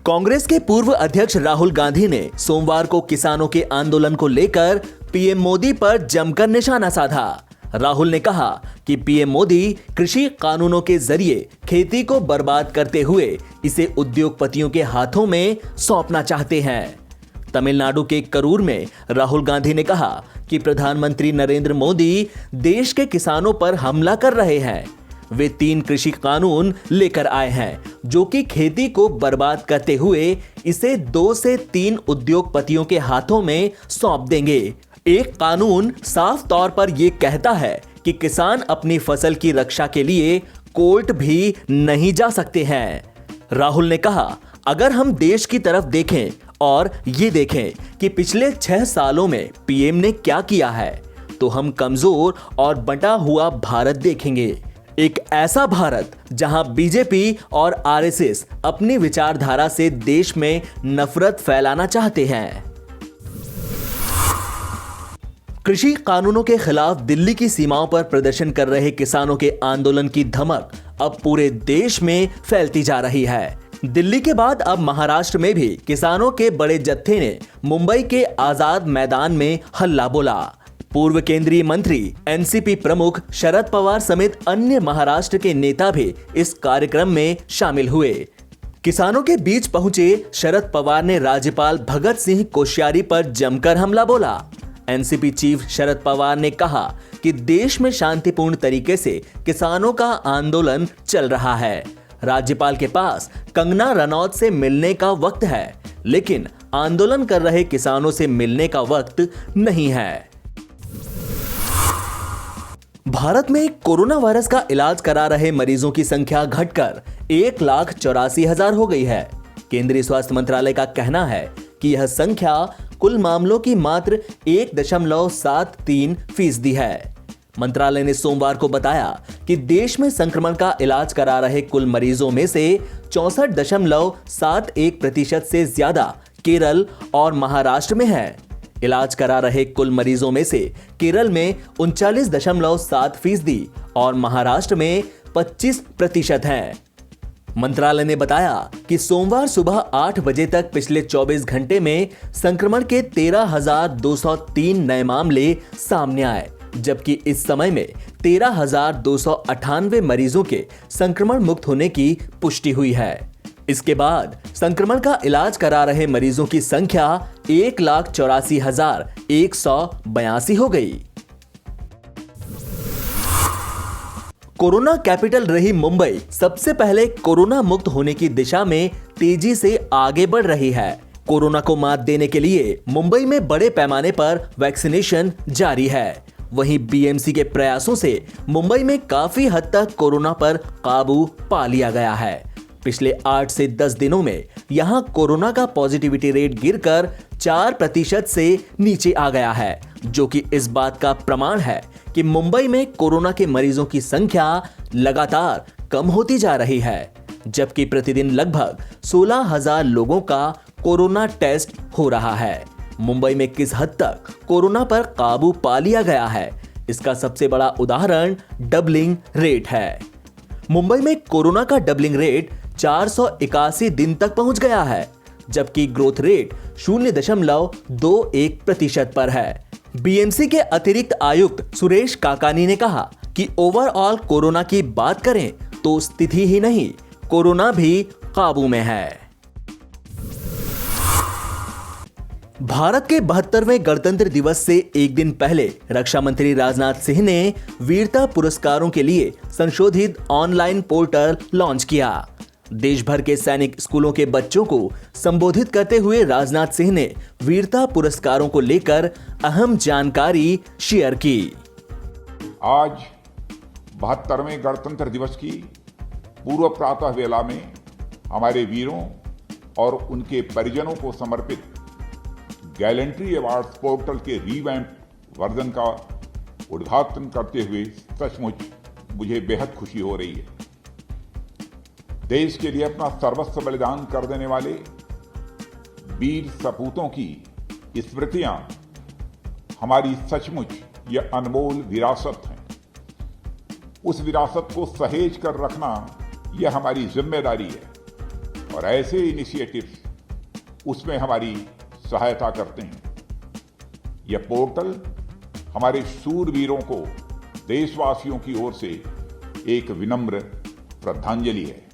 कांग्रेस के पूर्व अध्यक्ष राहुल गांधी ने सोमवार को किसानों के आंदोलन को लेकर पीएम मोदी पर जमकर निशाना साधा। राहुल ने कहा कि पीएम मोदी कृषि कानूनों के जरिए खेती को बर्बाद करते हुए इसे उद्योगपतियों के हाथों में सौंपना चाहते हैं। तमिलनाडु के करूर में राहुल गांधी ने कहा कि प्रधानमंत्री नरेंद्र मोदी देश के किसानों पर हमला कर रहे हैं। वे 3 कृषि कानून लेकर आए हैं जो कि खेती को बर्बाद करते हुए इसे 2 से 3 उद्योगपतियों के हाथों में सौंप देंगे। एक कानून साफ तौर पर यह कहता है कि किसान अपनी फसल की रक्षा के लिए कोर्ट भी नहीं जा सकते हैं। राहुल ने कहा, अगर हम देश की तरफ देखें और ये देखें कि पिछले 6 सालों में पीएम ने क्या किया है, तो हम कमजोर और बंटा हुआ भारत देखेंगे। एक ऐसा भारत जहां बीजेपी और आरएसएस अपनी विचारधारा से देश में नफरत फैलाना चाहते हैं। कृषि कानूनों के खिलाफ दिल्ली की सीमाओं पर प्रदर्शन कर रहे किसानों के आंदोलन की धमक अब पूरे देश में फैलती जा रही है। दिल्ली के बाद अब महाराष्ट्र में भी किसानों के बड़े जत्थे ने मुंबई के आजाद मैदान में हल्ला बोला। पूर्व केंद्रीय मंत्री एनसीपी प्रमुख शरद पवार समेत अन्य महाराष्ट्र के नेता भी इस कार्यक्रम में शामिल हुए। किसानों के बीच पहुंचे शरद पवार ने राज्यपाल भगत सिंह कोश्यारी पर जमकर हमला बोला। एनसीपी चीफ शरद पवार ने कहा कि देश में शांतिपूर्ण तरीके से किसानों का आंदोलन चल रहा है। राज्यपाल के पास कंगना रनौत से मिलने का वक्त है, लेकिन आंदोलन कर रहे किसानों से मिलने का वक्त नहीं है। भारत में कोरोना वायरस का इलाज करा रहे मरीजों की संख्या घटकर 1,84,000 हो गई है। केंद्रीय स्वास्थ्य मंत्रालय का कहना है कि यह संख्या कुल मामलों की मात्र 1.73% है। मंत्रालय ने सोमवार को बताया कि देश में संक्रमण का इलाज करा रहे कुल मरीजों में से 64.71% से ज्यादा केरल और महाराष्ट्र में है। इलाज करा रहे कुल मरीजों में से केरल में 39.7% और महाराष्ट्र में 25% हैं। मंत्रालय ने बताया कि सोमवार सुबह 8 बजे तक पिछले 24 घंटे में संक्रमण के 13,203 नए मामले सामने आए, जबकि इस समय में 13,298 मरीजों के संक्रमण मुक्त होने की पुष्टि हुई है। इसके बाद संक्रमण का इलाज करा रहे मरीजों की संख्या 1,84,182 हो गई। कोरोना कैपिटल रही मुंबई सबसे पहले कोरोना मुक्त होने की दिशा में तेजी से आगे बढ़ रही है। कोरोना को मात देने के लिए मुंबई में बड़े पैमाने पर वैक्सीनेशन जारी है। वहीं बीएमसी के प्रयासों से मुंबई में काफी हद तक कोरोना पर काबू पा लिया गया है। पिछले 8 से 10 दिनों में यहां कोरोना का पॉजिटिविटी रेट गिरकर 4% से नीचे आ गया है, जो कि इस बात का प्रमाण है कि मुंबई में कोरोना के मरीजों की संख्या लगातार कम होती जा रही है, जबकि प्रतिदिन लगभग 16,000 लोगों का कोरोना टेस्ट हो रहा है। मुंबई में किस हद तक कोरोना पर काबू पा लिया गया है, इसका सबसे बड़ा उदाहरण डबलिंग रेट है। मुंबई में कोरोना का डबलिंग रेट 481 दिन तक पहुंच गया है, जबकि ग्रोथ रेट 0.21% पर है। बीएमसी के अतिरिक्त आयुक्त सुरेश काकानी ने कहा कि ओवरऑल कोरोना की बात करें तो स्थिति ही नहीं, कोरोना भी काबू में है। भारत के 72वें गणतंत्र दिवस से एक दिन पहले रक्षा मंत्री राजनाथ सिंह ने वीरता पुरस्कारों के लिए संशोधित ऑनलाइन पोर्टल लॉन्च किया। देश भर के सैनिक स्कूलों के बच्चों को संबोधित करते हुए राजनाथ सिंह ने वीरता पुरस्कारों को लेकर अहम जानकारी शेयर की। आज 72वें गणतंत्र दिवस की पूर्व प्रातः वेला में हमारे वीरों और उनके परिजनों को समर्पित गैलेंट्री अवार्ड्स पोर्टल के रीवैम्प वर्जन का उद्घाटन करते हुए सचमुच मुझे बेहद खुशी हो रही है। देश के लिए अपना सर्वस्व बलिदान कर देने वाले वीर सपूतों की स्मृतियां हमारी सचमुच यह अनमोल विरासत है। उस विरासत को सहेज कर रखना यह हमारी जिम्मेदारी है। और ऐसे इनिशिएटिव्स उसमें हमारी सहायता करते हैं। यह पोर्टल हमारे शूरवीरों को देशवासियों की ओर से एक विनम्र श्रद्धांजलि है।